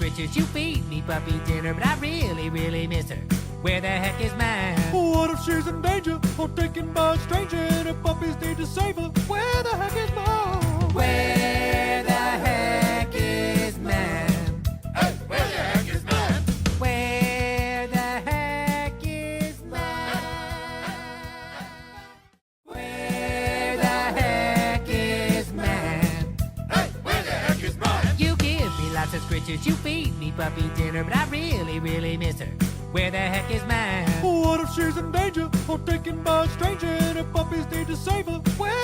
scritches you feed me puppy dinner, but I really, really miss her. Where the heck is man? What if she's in danger or taken by a stranger and her puppies need to save her? Where the heck is mom? Where the heck is man? Hey, where the heck is man? Where the heck is man? Where the heck is man? Hey, where the heck is man? You give me lots of scritches, you feed me puppy dinner, but I really, really miss her. Where the heck is man? What if she's in danger or taken by a stranger and her puppies need to save her? Where